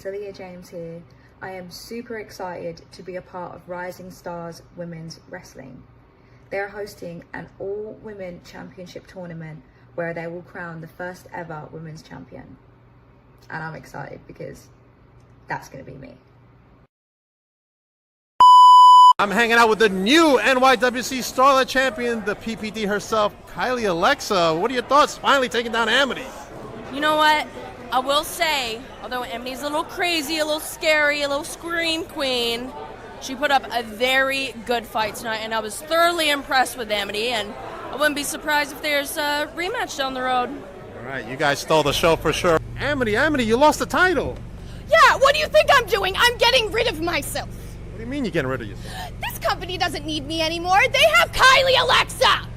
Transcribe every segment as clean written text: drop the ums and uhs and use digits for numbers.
it's Aaliyah James here. I am super excited to be a part of Rising Stars Women's Wrestling. They are hosting an all-women championship tournament where they will crown the first ever women's champion. And I'm excited because that's going to be me. I'm hanging out with the new NYWC Starlet Champion, the PPD herself, Kylie Alexa. What are your thoughts finally taking down Amity? You know what? I will say, although Amity's a little crazy, a little scary, a little scream queen, she put up a very good fight tonight, and I was thoroughly impressed with Amity, and I wouldn't be surprised if there's a rematch down the road. All right, you guys stole the show for sure. Amity, you lost the title. Yeah, what do you think I'm doing? I'm getting rid of myself. What do you mean you're getting rid of yourself? This company doesn't need me anymore. They have Kylie Alexa.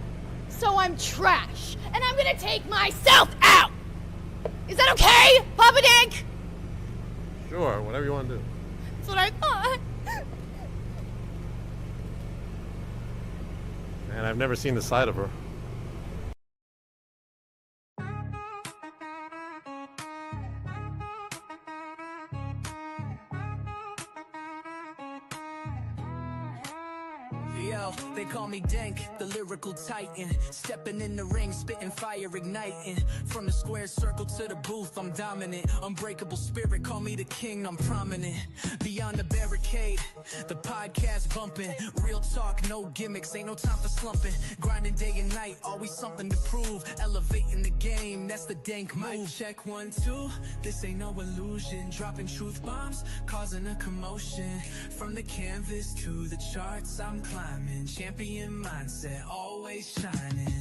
So I'm trash, and I'm gonna take myself out. Is that okay, Papa Dink? Sure, whatever you want to do. That's what I thought. Man, I've never seen the side of her. Yo, they call me Dank, the lyrical titan. Stepping in the ring, spitting fire, igniting. From the square circle to the booth, I'm dominant. Unbreakable spirit, call me the king, I'm prominent. Beyond the barricade, the podcast bumping. Real talk, no gimmicks, ain't no time for slumping. Grinding day and night, always something to prove. Elevating the game, that's the Dank move. Check 1, 2, this ain't no illusion. Dropping truth bombs, causing a commotion. From the canvas to the charts, I'm climbing. Champion mindset, always shining.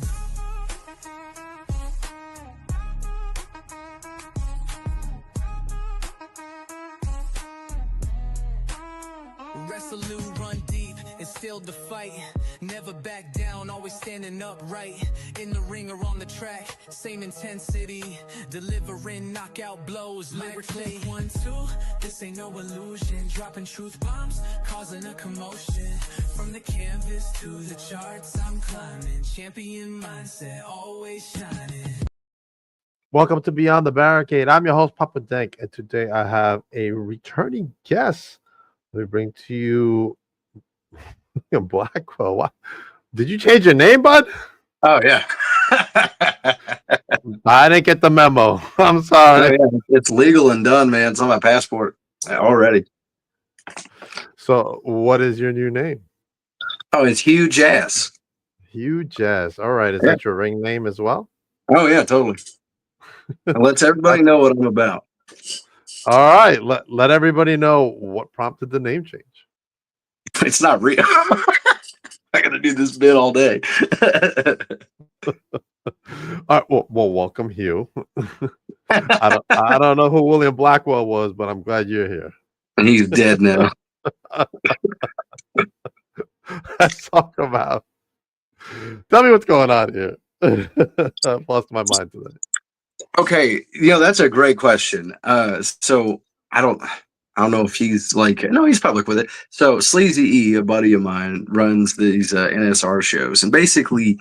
Resolute, run deep, instilled the fight. Never back down, always standing upright. In the ring or on the track, same intensity. Delivering knockout blows lyrically. 1, 2, this ain't no illusion. Dropping truth bombs, causing a commotion. From the canvas to the charts, I'm climbing. Champion mindset, always shining. Welcome to Beyond the Barricade. I'm your host, Papa Dank, and today I have a returning guest. Let me bring to you Blackwell. What? Did you change your name, bud? Oh, yeah. I didn't get the memo. I'm sorry. Oh, yeah. It's legal and done, man. It's on my passport already. So, what is your new name? Oh, it's Huge Ass. Huge Ass. All right. Is that your ring name as well? Oh, yeah, totally. It lets everybody know what I'm about. All right. Let everybody know what prompted the name change. It's not real. I got to do this bit all day. All right. Well, welcome, Hugh. I don't know who William Blackwell was, but I'm glad you're here. He's dead now. Let's talk about. Tell me what's going on here. I've lost my mind today. Okay, that's a great question. So I don't know if he's he's public with it. So Sleazy E, a buddy of mine, runs these NSR shows, and basically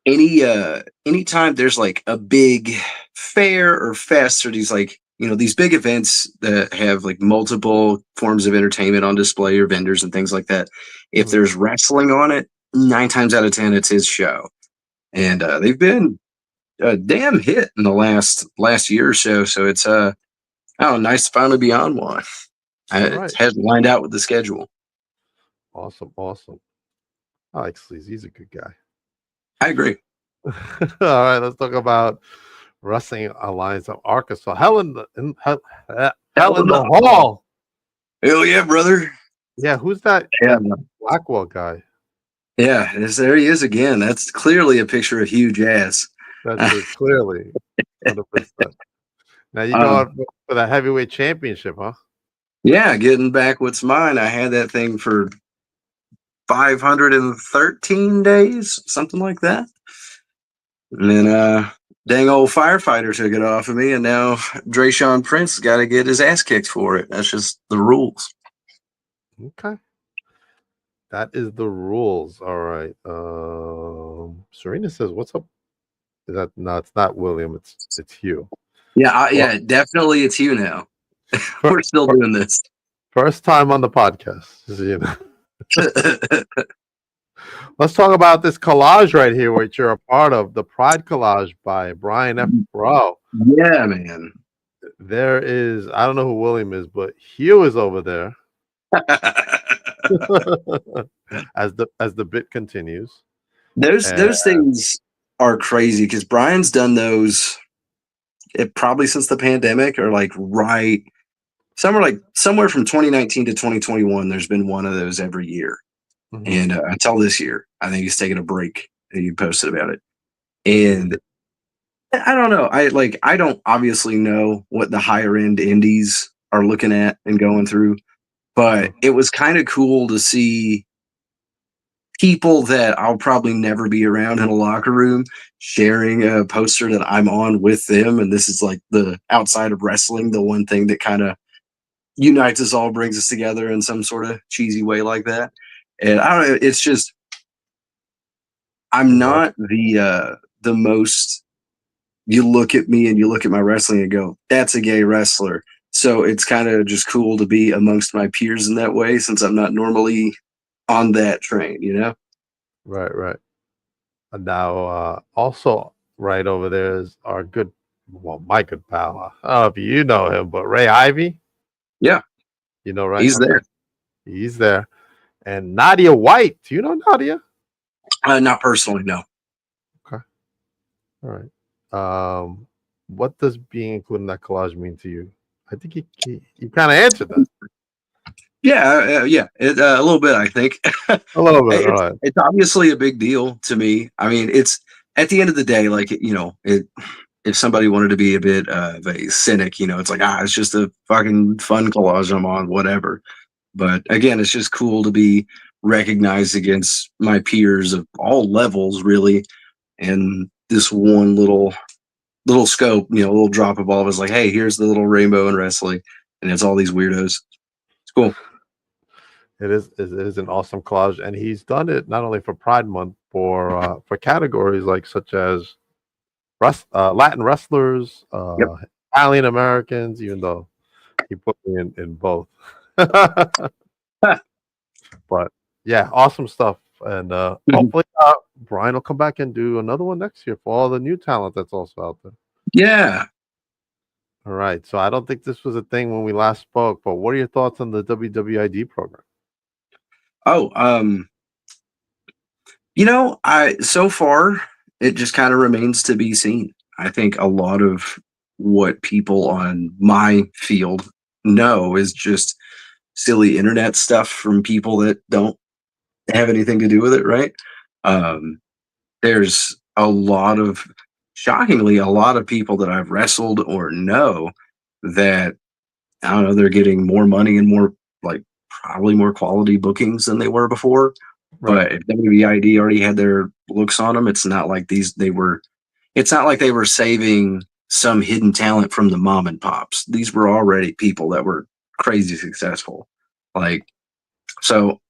anytime there's like a big fair or fest or these big events that have like multiple forms of entertainment on display or vendors and things like that, if there's wrestling on it, 9 times out of 10 it's his show, and they've been a damn hit in the last year or so. So it's nice to finally be on one. It hasn't lined out with the schedule. Awesome. I like Sleazy. He's a good guy. I agree. All right, let's talk about Wrestling Alliance of Arkansas. Hell in the Hall. Hell yeah, brother. Yeah, who's that? Yeah. Blackwell guy. Yeah, there he is again. That's clearly a picture of Huge Ass. That's clearly 100%. Now you go for the heavyweight championship, huh? Yeah, getting back what's mine. I had that thing for 513 days, something like that. And then dang old firefighter took it off of me, and now Drayshawn Prince got to get his ass kicked for it. That's just the rules. Okay. That is the rules. All right. Serena says, "What's up?" Is that no? It's not William. It's Hugh. Yeah, yeah, definitely. It's you now. We're still doing this. First time on the podcast. You know. Let's talk about this collage right here, which you're a part of, the Pride collage by Brian F. Bro. Yeah, man. There is, I don't know who William is, but Hugh is over there as the bit continues. Those things are crazy because Brian's done those probably since the pandemic, or like somewhere from 2019 to 2021. There's been one of those every year. Mhm. And until this year, I think he's taking a break. And you posted about it, and I don't know. I don't obviously know what the higher end indies are looking at and going through, but it was kind of cool to see people that I'll probably never be around in a locker room sharing a poster that I'm on with them. And this is like the outside of wrestling, the one thing that kind of unites us all, brings us together in some sort of cheesy way like that. And I don't know, it's just, I'm not the most, you look at me and you look at my wrestling and go, that's a gay wrestler. So it's kind of just cool to be amongst my peers in that way, since I'm not normally on that train, you know? Right. And now, also right over there is our good, well, my good pal. I don't know if you know him, but Ray Ivy. Yeah. You know, right? He's there. He's there. And Nadia White. Do you know Nadia? Not personally, no. Okay. All right. What does being included in that collage mean to you? I think you kind of answered that. Yeah, a little bit, I think. A little bit, all right. It's obviously a big deal to me. I mean, it's at the end of the day, like, you know, if somebody wanted to be a bit of a cynic, you know, it's like, it's just a fucking fun collage I'm on, whatever. But again, it's just cool to be recognized against my peers of all levels, really. And this one little scope, you know, a little drop of all is like, hey, here's the little rainbow in wrestling, and it's all these weirdos. It's cool. It is an awesome collage, and he's done it not only for Pride Month, for categories like such as Latin wrestlers, Italian Americans, even though he put me in both. But yeah, awesome stuff, and hopefully Brian will come back and do another one next year for all the new talent that's also out there. Yeah. All right, so I don't think this was a thing when we last spoke, but what are your thoughts on the WWID program? Oh, you know, so far it just kind of remains to be seen. I think a lot of what people on my field know is just silly internet stuff from people that don't have anything to do with it, right? There's shockingly, a lot of people that I've wrestled or know that, I don't know, they're getting more money and more, like, probably more quality bookings than they were before. Right. But if WBID already had their looks on them, it's not like they were saving some hidden talent from the mom and pops. These were already people that were crazy successful. Like, so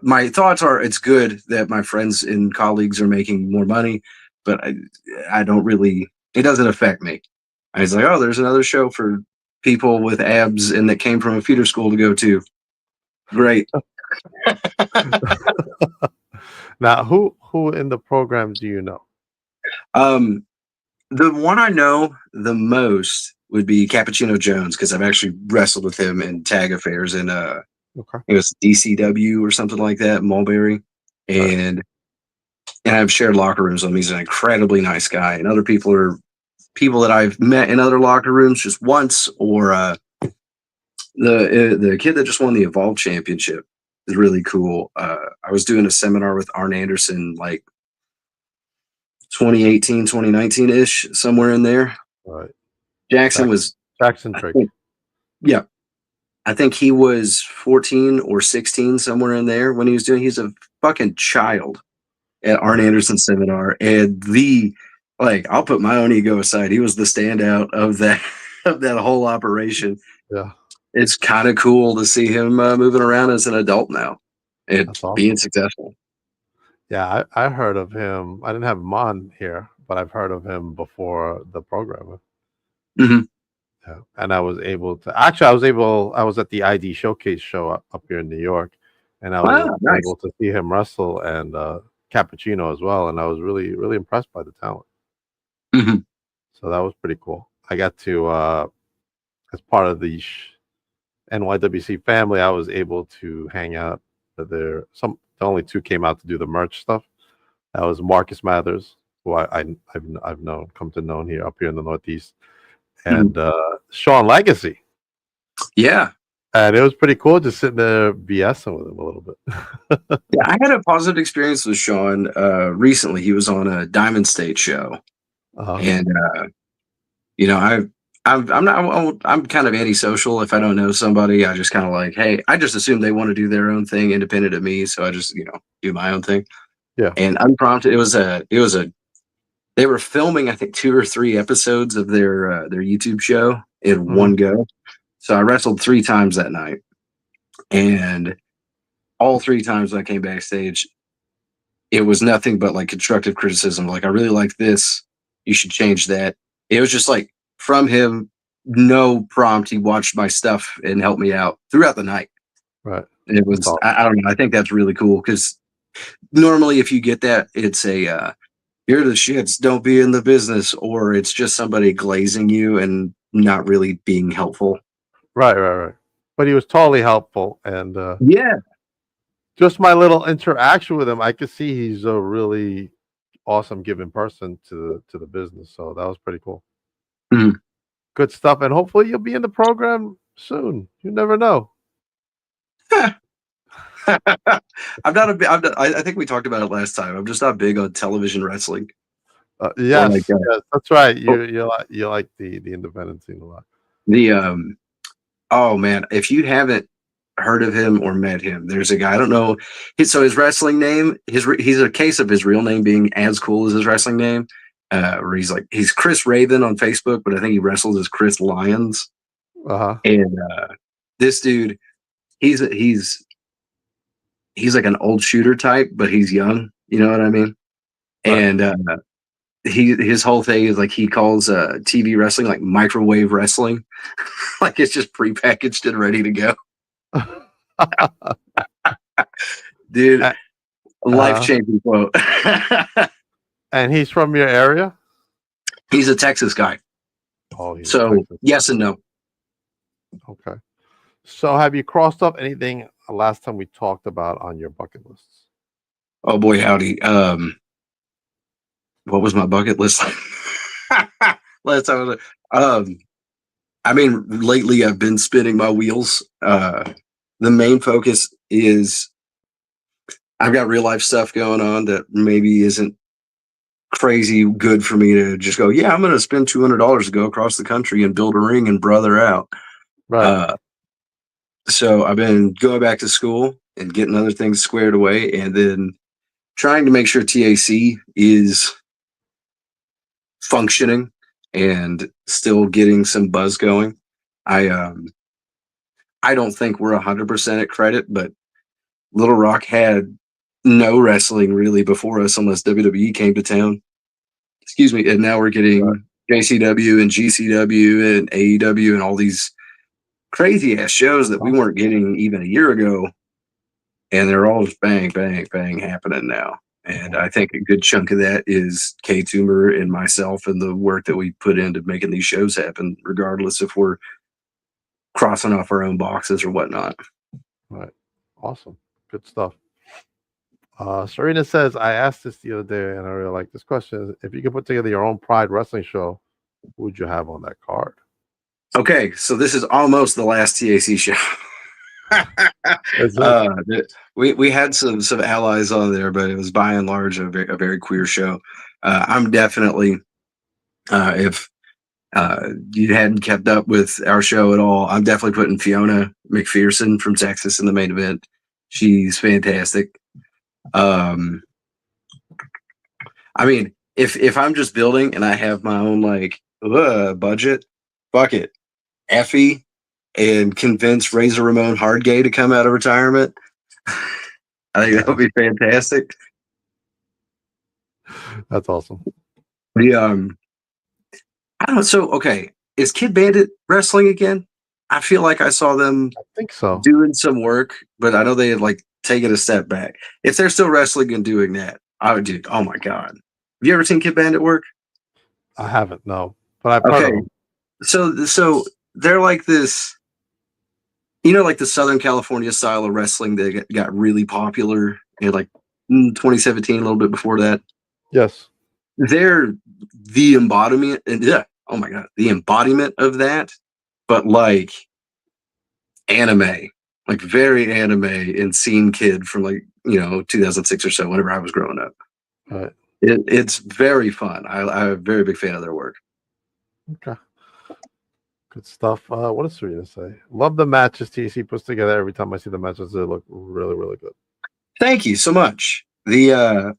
my thoughts are, it's good that my friends and colleagues are making more money, but I don't really, it doesn't affect me. I was like, oh, there's another show for people with abs and that came from a feeder school to go to. Great. Now, who in the program do you know? The one I know the most would be Cappuccino Jones, because I've actually wrestled with him in tag affairs in it was DCW or something like that, Mulberry, and I've shared locker rooms with him. He's an incredibly nice guy, and other people are people that I've met in other locker rooms just once, or the kid that just won the Evolve Championship is really cool. I was doing a seminar with Arn Anderson like 2018, 2019 ish, somewhere in there. Right. Jackson Trick. Yeah. I think he was 14 or 16, somewhere in there when he's a fucking child at Arn Anderson's seminar. And I'll put my own ego aside. He was the standout of that whole operation. Yeah. It's kind of cool to see him moving around as an adult now and being successful. Yeah, I heard of him. I didn't have him on here, but I've heard of him before the program. Mm-hmm. Yeah. And I was able to actually I was at the ID Showcase show up here in New York, and I was Wow, nice. able to see him wrestle and Cappuccino as well, and I was really impressed by the talent. Mhm. So that was pretty cool. I got to as part of the NYWC family, I was able to hang out. The only two came out to do the merch stuff. That was Marcus Mathers, who I've known, come to know here up here in the Northeast, and Sean Legacy. Yeah. And it was pretty cool just sitting there BSing with him a little bit. Yeah, I had a positive experience with Sean recently. He was on a Diamond State show, and you know, I'm kind of antisocial. If I don't know somebody, I just kind of like, hey, I just assume they want to do their own thing independent of me, so I just do my own thing. Yeah. And unprompted, they were filming, I think, 2 or 3 episodes of their YouTube show in one go. So I wrestled 3 times that night, and all 3 times when I came backstage, it was nothing but like constructive criticism. Like, I really like this. You should change that. It was just like from him, no prompt. He watched my stuff and helped me out throughout the night. Right. And it was, I don't know. I think that's really cool because normally if you get that, it's a, you're the shits, don't be in the business, or it's just somebody glazing you and not really being helpful. Right. But he was totally helpful, and Yeah. just my little interaction with him, I could see he's a really awesome giving person to the business. So that was pretty cool. Mhm. Good stuff, and hopefully you'll be in the program soon. You never know. I'm not a big. I think we talked about it last time. I'm just not big on television wrestling. Yes, like, yes, that's right. oh. You like the independent scene a lot. Oh man, if you haven't heard of him or met him, there's a guy. I don't know. So his wrestling name, he's a case of his real name being as cool as his wrestling name. Where he's Chris Raven on Facebook, but I think he wrestles as Chris Lyons. And this dude, he's like an old shooter type, but he's young. You know what I mean? Right. And his whole thing is like he calls TV wrestling like microwave wrestling, like it's just prepackaged and ready to go. Dude, life changing quote. And he's from your area? He's a Texas guy. Oh, so yes and no. Okay. So have you crossed off anything last time we talked about on your bucket lists? Oh boy, howdy. What was my bucket list? Last time, I mean, lately I've been spinning my wheels. The main focus is I've got real life stuff going on that maybe isn't crazy good for me to just go, yeah, I'm going to spend $200 to go across the country and build a ring and brother out. Right. So I've been going back to school and getting other things squared away, and then trying to make sure TAC is functioning and still getting some buzz going. I don't think we're 100% at credit, but Little Rock had no wrestling really before us unless WWE came to town. Excuse me. And now we're getting JCW and GCW and AEW and all these crazy ass shows that we weren't getting even a year ago. And they're all just bang, bang, bang happening now. And I think a good chunk of that is K Toomer and myself and the work that we put into making these shows happen, regardless if we're crossing off our own boxes or whatnot. Right. Awesome. Good stuff. Serena says, I asked this the other day and I really like this question. If you could put together your own Pride wrestling show, who would you have on that card? Okay, so this is almost the last TAC show. We had some allies on there, but it was by and large a very queer show. I'm definitely, if you hadn't kept up with our show at all, I'm definitely putting Fiona McPherson from Texas in the main event. She's fantastic. I mean, if I'm just building and I have my own like budget, fuck it, Effie, and convince Razor Ramon Hardgay to come out of retirement. I think that would be fantastic. That's awesome. I don't know. So, okay, is Kid Bandit wrestling again? I feel like I saw them I think so. doing some work, but I know they had like taken a step back. If they're still wrestling and doing that, I would do. Oh my god, have you ever seen Kid Bandit work? I haven't, no, but I've heard Okay, of them. so they're like this, you know, like the Southern California style of wrestling that got really popular in like 2017, a little bit before that. Yes. They're the embodiment, and yeah, oh my god, the embodiment of that, but like anime, like very anime and scene kid from like 2006 or so, whenever I was growing up. Right. It's very fun. I'm a very big fan of their work. Okay. Good stuff. What else were you gonna say? Love the matches TC puts together. Every time I see the matches, they look really, really good. Thank you so much. The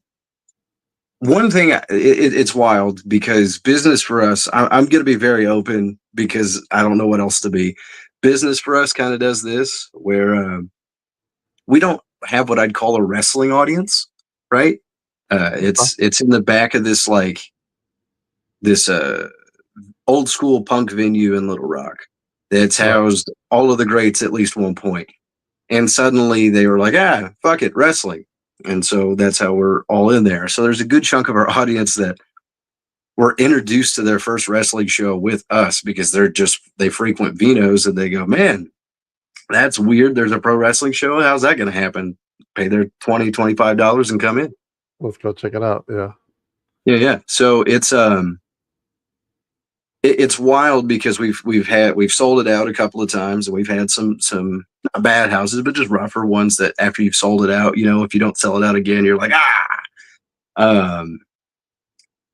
one thing, it's wild because business for us, I'm going to be very open because I don't know what else to be. Business for us kind of does this where we don't have what I'd call a wrestling audience, right? It's in the back of this like this old school punk venue in Little Rock that's housed all of the greats at least one point. And suddenly they were like, fuck it, wrestling. And so that's how we're all in there. So there's a good chunk of our audience that were introduced to their first wrestling show with us because they frequent Vino's and they go, man, that's weird. There's a pro wrestling show. How's that going to happen? Pay their $20, $25 and come in. Let's go check it out. Yeah. Yeah. So it's wild because we've sold it out a couple of times and we've had some not bad houses, but just rougher ones that after you've sold it out, if you don't sell it out again, you're like, and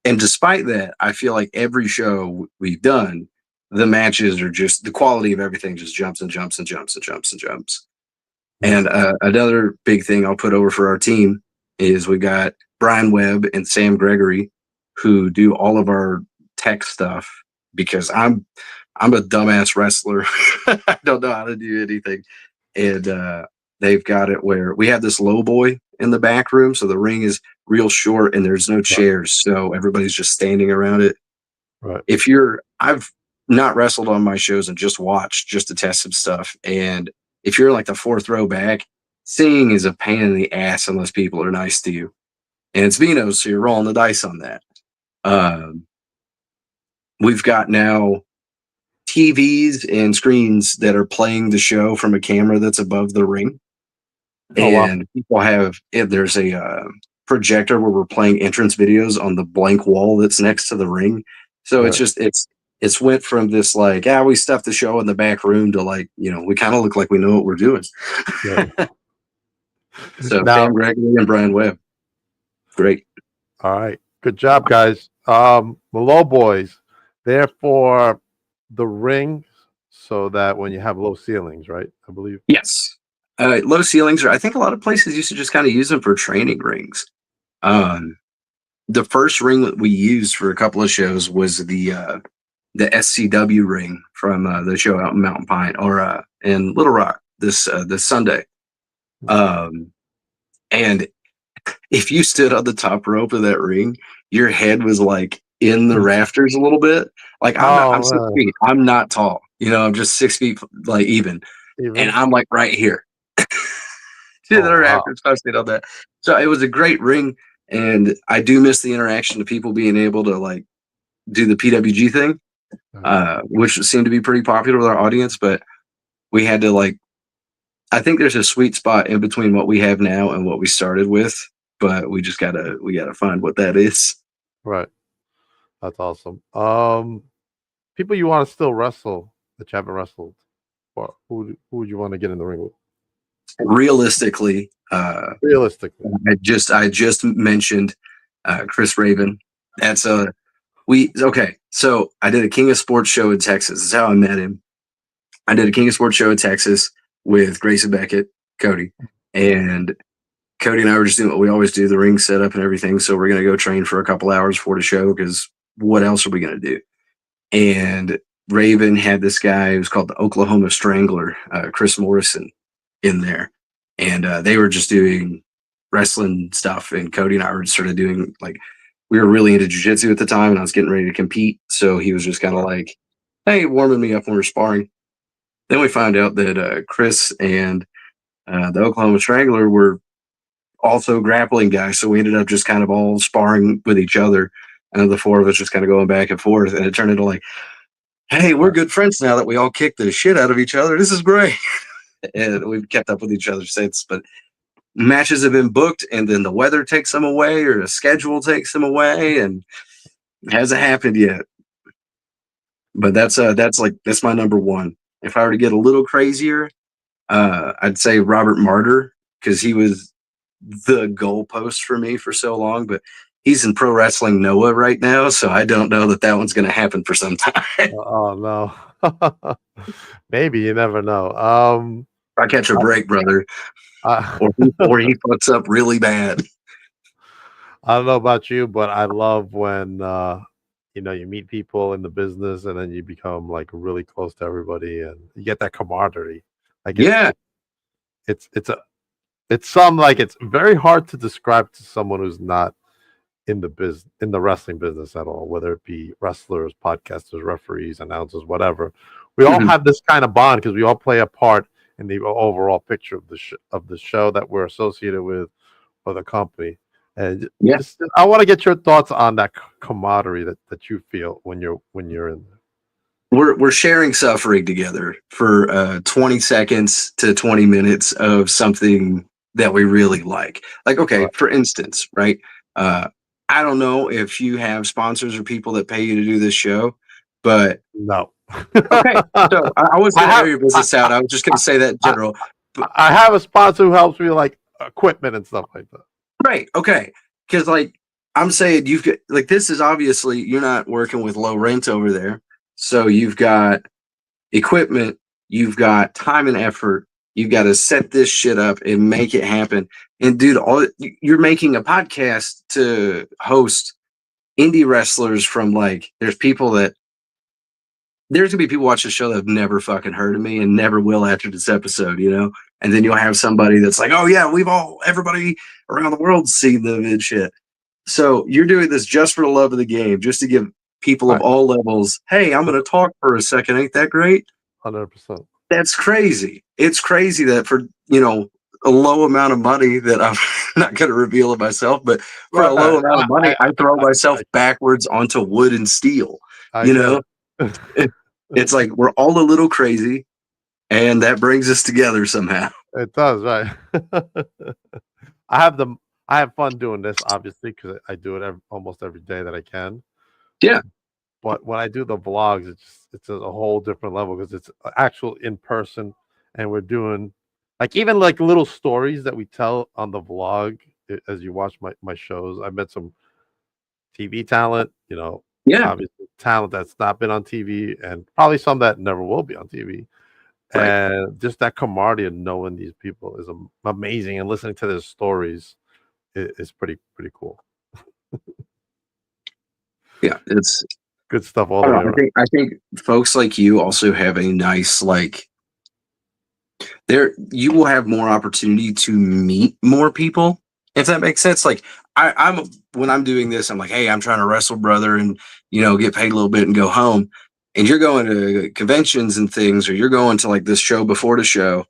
despite that, I feel like every show we've done, the matches are just the quality of everything just jumps and jumps and jumps and jumps and jumps. And another big thing I'll put over for our team is we got Brian Webb and Sam Gregory who do all of our tech stuff because I'm a dumbass wrestler. I don't know how to do anything. And they've got it where we have this low boy in the back room. So the ring is real short and there's no chairs. So everybody's just standing around it. Right. I've not wrestled on my shows and just watched just to test some stuff. And if you're like the fourth row back, singing is a pain in the ass unless people are nice to you. And it's Vino's, so you're rolling the dice on that. We've got now TVs and screens that are playing the show from a camera that's above the ring. And people there's a projector where we're playing entrance videos on the blank wall that's next to the ring. So it's went from this like, we stuffed the show in the back room to like, we kind of look like we know what we're doing. Yeah. So Now, Sam Gregory and Brian Webb. Great. All right. Good job, guys. The low boys, they're for the ring so that when you have low ceilings, right? I believe. Yes. Low ceilings I think a lot of places used to just kind of use them for training rings. The first ring that we used for a couple of shows was the SCW ring from the show out in Mountain Pine or in Little Rock this Sunday. And if you stood on the top rope of that ring, your head was like in the rafters a little bit. Like I'm 6 feet. I'm not tall. I'm just 6 feet, like even. And I'm like right here. To the rafters, I stayed on that. So it was a great ring, and I do miss the interaction of people being able to like do the PWG thing, which seemed to be pretty popular with our audience. But we had to I think there's a sweet spot in between what we have now and what we started with, but we gotta find what that is. Right. That's awesome. People you want to still wrestle that you haven't wrestled, who would you want to get in the ring with? Realistically, I just mentioned Chris Raven. That's okay. So I did a King of Sports show in Texas. This is how I met him. I did a King of Sports show in Texas with Grayson Beckett, Cody, and Cody and I were just doing what we always do, the ring setup and everything. So we're gonna go train for a couple hours before the show because what else are we gonna do? And Raven had this guy who's called the Oklahoma Strangler, Chris Morrison, in there, and they were just doing wrestling stuff. And Cody and I were sort of doing we were really into jiu-jitsu at the time, and I was getting ready to compete. So he was just kind of like, hey, warming me up when we're sparring. Then we find out that Chris and the Oklahoma Strangler were also grappling guys. So we ended up just kind of all sparring with each other. And the four of us just kind of going back and forth. And it turned into like, hey, we're good friends now that we all kick the shit out of each other. This is great. And we've kept up with each other since. But matches have been booked, and then the weather takes them away, or the schedule takes them away, and it hasn't happened yet. But that's my number one. If I were to get a little crazier, I'd say Robert Martyr, because he was the goalpost for me for so long. But he's in Pro Wrestling Noah right now, so I don't know that one's going to happen for some time. Oh no. Maybe, you never know. I catch a break, brother, or he fucks up really bad. I don't know about you, but I love when you meet people in the business and then you become like really close to everybody and you get that camaraderie. Like it's very hard to describe to someone who's not in the wrestling business at all, whether it be wrestlers, podcasters, referees, announcers, whatever. We all have this kind of bond because we all play a part in the overall picture of the show that we're associated with or the company. And I want to get your thoughts on that camaraderie that you feel when you're in there. We're sharing suffering together for 20 seconds to 20 minutes of something that we really like. Like, okay, for instance, right? I don't know if you have sponsors or people that pay you to do this show, but no. Okay, so I was going to air your business out. I was just going to say that in general. I have a sponsor who helps me like equipment and stuff like that. Right. Okay. Because like I'm saying, you've got like this is obviously you're not working with low rent over there, so you've got equipment, you've got time and effort. You've got to set this shit up and make it happen. And dude, you're making a podcast to host indie wrestlers from like there's gonna be people watch the show that have never fucking heard of me and never will after this episode, and then you'll have somebody that's like, oh yeah, everybody around the world seen the vid shit. So you're doing this just for the love of the game, just to give people of all levels, hey, I'm gonna talk for a second. Ain't that great? 100%. That's crazy. It's crazy that for a low amount of money that I'm not going to reveal it myself, but for a low amount of money, I throw myself backwards onto wood and steel. It's like we're all a little crazy, and that brings us together somehow. It does, right? I have fun doing this, obviously, because I do it almost every day that I can. Yeah. But when I do the vlogs, it's a whole different level because it's actual in person, and we're doing even like little stories that we tell on the vlog as you watch my shows. I met some TV talent, obviously talent that's not been on TV, and probably some that never will be on TV. Right. And just that camaraderie of knowing these people is amazing, and listening to their stories is pretty cool. Yeah, it's good stuff all the way around. I think folks like you also have a nice you will have more opportunity to meet more people, if that makes sense. Like when I'm doing this, I'm like, hey, I'm trying to wrestle, brother, and get paid a little bit and go home. And you're going to conventions and things, or you're going to like this show before the show,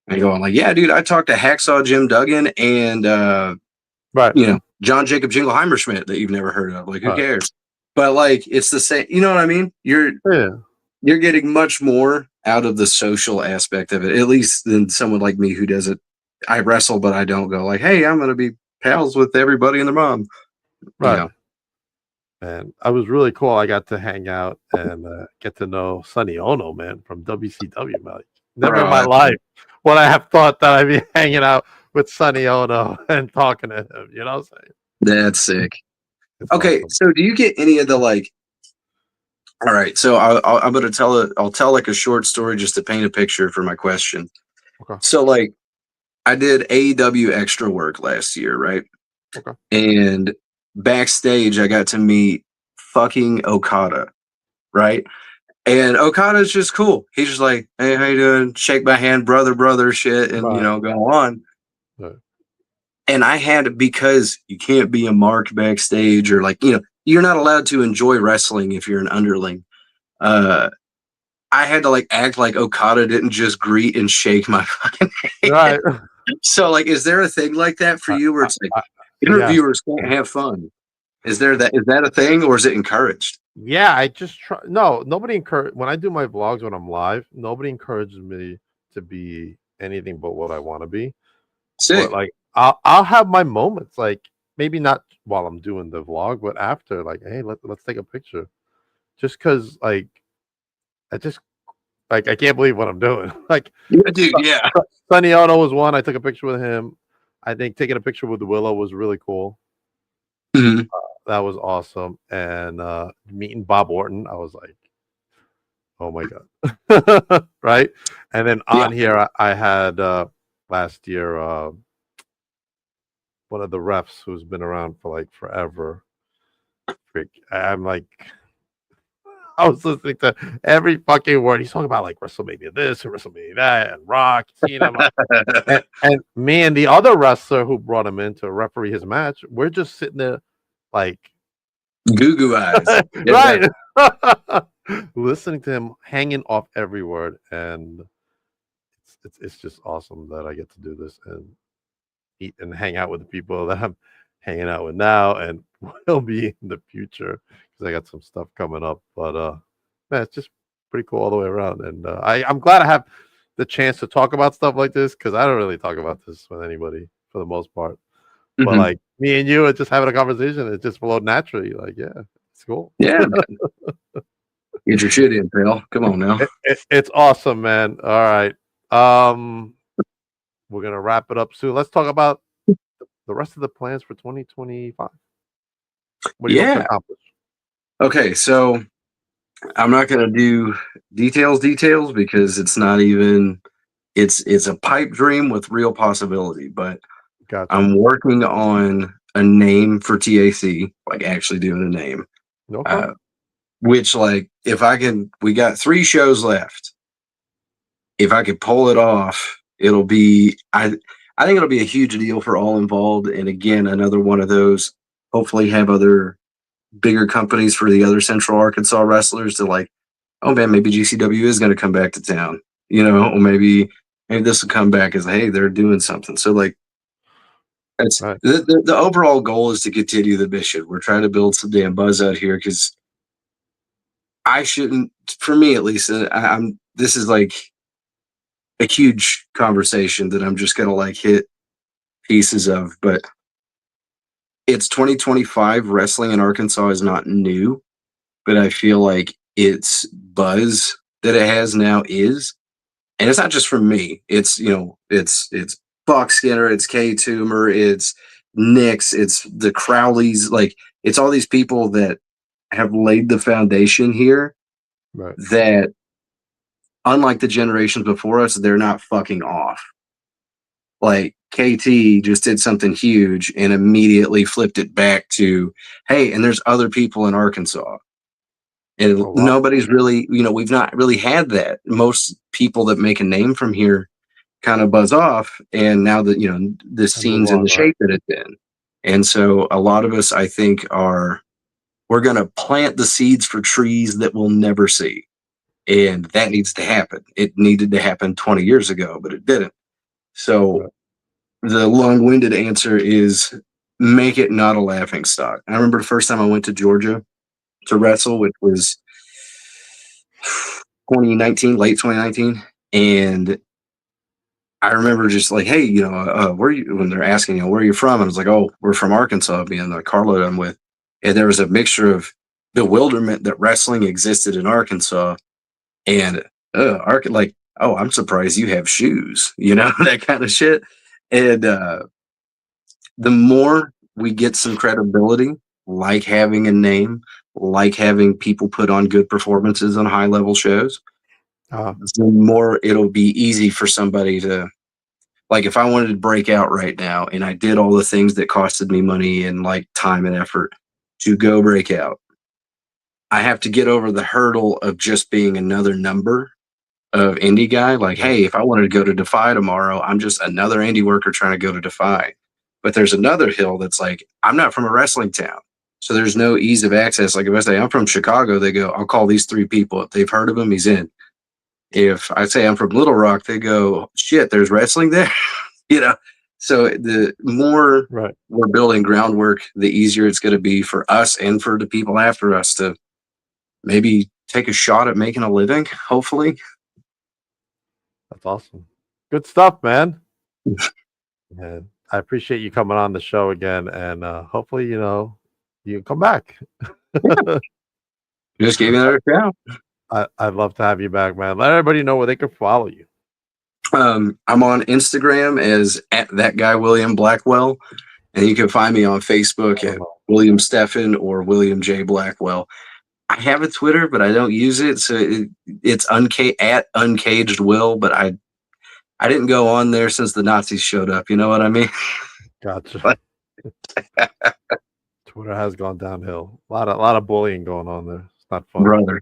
and you're going like, yeah, dude, I talked to Hacksaw Jim Duggan and John Jacob Jingleheimer Schmidt that you've never heard of. Like, who cares? But like, it's the same. You know what I mean? You're getting much more out of the social aspect of it, at least than someone like me who doesn't. I wrestle, but I don't go like, hey, I'm going to be pals with everybody and their mom. Right. And I was really cool. I got to hang out and get to know Sonny Ono, man, from WCW. Man. Never in my life would I have thought that I'd be hanging out with Sonny Ono and talking to him. You know what I'm saying? That's sick. Okay, awesome. So do you get any of the all right, so I'm going to I'll tell like a short story just to paint a picture for my question. Okay. So like I did AEW extra work last year, right? Okay. And backstage I got to meet fucking Okada, right? And Okada's just cool. He's just like, hey, how you doing? Shake my hand, brother, shit, and go on. Right. And I had, because you can't be a mark backstage, or you're not allowed to enjoy wrestling if you're an underling. I had to like act like Okada didn't just greet and shake my fucking hand. Right. So like, is there a thing like that for you where it's like Yes. interviewers can't have fun? Is that a thing, or is it encouraged? Yeah, I just try. No, nobody encourage when I do my vlogs when I'm live. Nobody encourages me to be anything but what I want to be. But Sick. like, I'll have my moments. Like maybe not while I'm doing the vlog, but after. Like, hey, let's take a picture. Just because, like, I just like I can't believe what I'm doing. Like, Yeah, dude. Yeah. Sonny Ono was one. I took a picture with him. I think taking a picture with Willow was really cool. Mhm. That was awesome. And meeting Bob Orton, I was like, oh my god, right? And then Yeah. on here, I had last year one of the refs who's been around for like forever. I'm like, I was listening to every fucking word he's talking about, like WrestleMania this and WrestleMania that, and Rock, Cena, and me and the other wrestler who brought him in to referee his match, we're just sitting there like Goo goo eyes. right. Listening to him hanging off every word, and it's just awesome that I get to do this and eat and hang out with the people that I'm hanging out with now and will be in the future because I got some stuff coming up. But man, it's just pretty cool all the way around, and I'm glad I have the chance to talk about stuff like this because I don't really talk about this with anybody for the most part. But Mhm. like me and you are just having a conversation, it just flowed naturally. Like, yeah, it's cool. Yeah, man. Get your shit in, pal. Come on now. It's awesome, man. All right. We're gonna wrap it up soon. Let's talk about the rest of the plans for 2025. What do you hope to Yeah. accomplish? Okay, so I'm not gonna do details because it's not even it's a pipe dream with real possibility, but Gotcha. I'm working on a name for TAC, like actually doing a name. Okay. Which like if I can we got 3 shows left. If I could pull it off, it'll be I think it'll be a huge deal for all involved. And again, another one of those, hopefully have other bigger companies for the other Central Arkansas wrestlers to like, oh man, maybe GCW is going to come back to town, or maybe this will come back as hey, they're doing something. So like, that's Right. the overall goal is to continue the mission. We're trying to build some damn buzz out here because I shouldn't, for me at least, I'm. This is like a huge conversation that I'm just gonna like hit pieces of, but it's 2025. Wrestling in Arkansas is not new, but I feel like its buzz that it has now is, and it's not just from me. It's it's Buck Skinner, it's Kay Toomer, it's Nix, it's the Crowleys, like it's all these people that have laid the foundation here Right. that unlike the generations before us, they're not fucking off. Like KT just did something huge and immediately flipped it back to, hey, and there's other people in Arkansas. And Oh wow. nobody's really, we've not really had that. Most people that make a name from here kind of buzz off. And now that, the And move scene's in on. the Right. shape that it's in. And so a lot of us, I think, we're going to plant the seeds for trees that we'll never see. And that needs to happen. It needed to happen 20 years ago, but it didn't. So Right. the long-winded answer is make it not a laughing stock. I remember the first time I went to Georgia to wrestle, which was 2019, late 2019. And I remember just like, hey, where you, when they're asking, where are you from? And I was like, oh, we're from Arkansas, being the carload I'm with. And there was a mixture of bewilderment that wrestling existed in Arkansas and like, oh, I'm surprised you have shoes, that kind of shit. And the more we get some credibility, like having a name, like having people put on good performances on high level shows, the more it'll be easy for somebody to, like, if I wanted to break out right now and I did all the things that costed me money and like time and effort to go break out, I have to get over the hurdle of just being another number of indie guy. Like, Right. hey, if I wanted to go to Defy tomorrow, I'm just another indie worker trying to go to Defy. But there's another hill that's like, I'm not from a wrestling town. So there's no ease of access. Like if I say I'm from Chicago, they go, I'll call these 3 people. If they've heard of him, he's in. if I say I'm from Little Rock, they go, shit, there's wrestling there. So the more Right. we're building groundwork, the easier it's going to be for us and for the people after us to maybe take a shot at making a living, hopefully. That's awesome. Good stuff, man. And I appreciate you coming on the show again, and hopefully, you can come back. Just gave me another shout. I'd love to have you back, man. Let everybody know where they can follow you. I'm on Instagram as at that guy William Blackwell, and you can find me on Facebook at William Steffen or William J Blackwell. I have a Twitter, but I don't use it, so it's at Uncaged Will. But I didn't go on there since the Nazis showed up. You know what I mean? Gotcha. Twitter has gone downhill. A lot of bullying going on there. It's not fun, brother.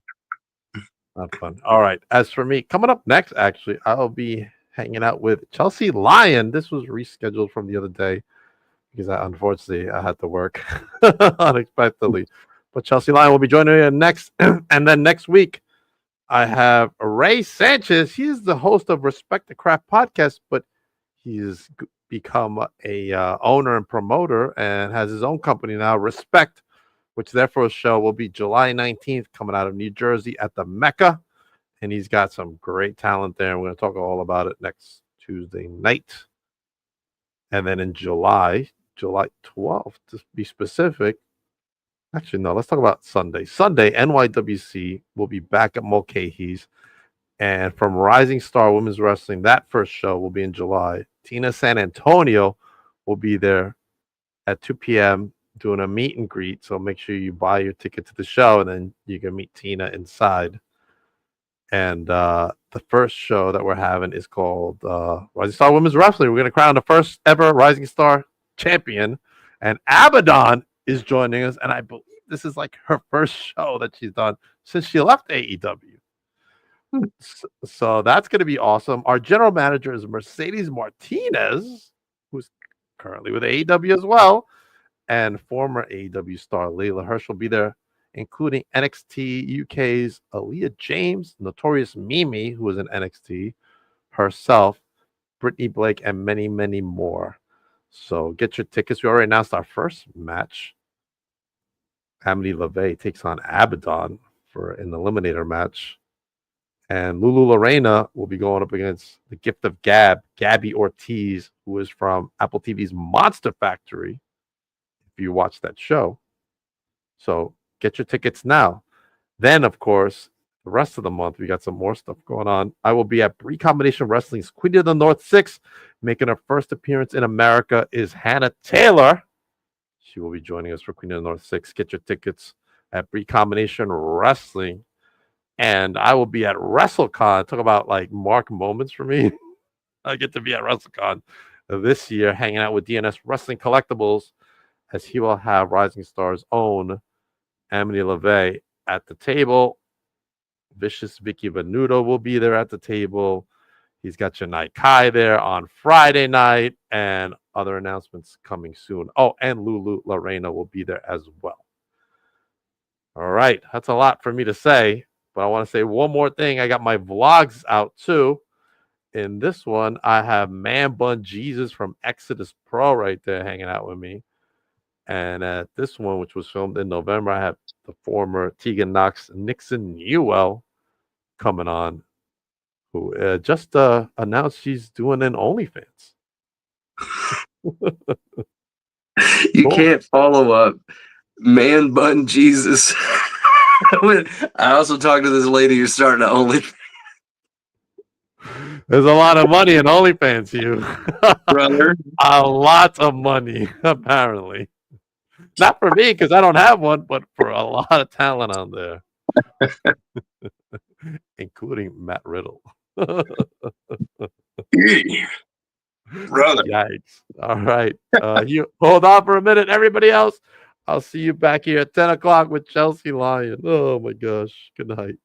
Not fun. All right. As for me, coming up next, actually, I'll be hanging out with Chelsea Lyon. This was rescheduled from the other day because unfortunately I had to work unexpectedly. But Chelsea Lyon will be joining me next. And then next week, I have Ray Sanchez. He's the host of Respect the Craft podcast, but he's become a owner and promoter and has his own company now, Respect, which their first show will be July 19th, coming out of New Jersey at the Mecca. And he's got some great talent there. And we're going to talk all about it next Tuesday night. And then in July 12th, to be specific. Actually, no, let's talk about Sunday. Sunday, NYWC will be back at Mulcahy's. And from Rising Star Women's Wrestling, that first show will be in July. Tina San Antonio will be there at 2 p.m. doing a meet and greet. So make sure you buy your ticket to the show, and then you can meet Tina inside. And the first show that we're having is called Rising Star Women's Wrestling. We're going to crown the first ever Rising Star champion. And Abaddon is joining us. And I believe this is like her first show that she's done since she left AEW. So that's going to be awesome. Our general manager is Mercedes Martinez, who's currently with AEW as well. And former AEW star Layla Hirsch will be there, including NXT UK's Aaliyah James, Notorious Mimi, who was in NXT, herself, Brittany Blake, and many, many more. So get your tickets. We already announced our first match. Amity LeVay takes on Abaddon for an eliminator match. And Lulu Lorena will be going up against the Gift of Gab, Gabby Ortiz, who is from Apple TV's Monster Factory, if you watch that show. So get your tickets now. Then, of course, the rest of the month, we got some more stuff going on. I will be at Bree Combination Wrestling's Queen of the North 6. Making her first appearance in America is Hannah Taylor. She will be joining us for Queen of the North 6. Get your tickets at Bree Combination Wrestling. And I will be at WrestleCon. Talk about like mark moments for me. I get to be at WrestleCon this year, hanging out with DNS Wrestling Collectibles, as he will have Rising Star's own Amity LeVay at the table. Vicious Vicky Venuto will be there at the table. He's got Janai Kai there on Friday night, and other announcements coming soon. Oh, and Lulu Lorena will be there as well. All right, that's a lot for me to say. But I want to say one more thing. I got my vlogs out too. In this one, I have Man Bun Jesus from Exodus Pro right there hanging out with me. And at this one, which was filmed in November, I have the former Tegan Knox Nixon Newell coming on, who just announced she's doing an OnlyFans. You can't follow up Man Bun Jesus. I also talked to this lady who's starting to OnlyFans. There's a lot of money in OnlyFans, you brother. A lot of money, apparently. Not for me, because I don't have one, but for a lot of talent on there, including Matt Riddle. Brother. Yikes. All right. You hold on for a minute, everybody else. I'll see you back here at 10 o'clock with Chelsea Lyon. Oh, my gosh. Good night.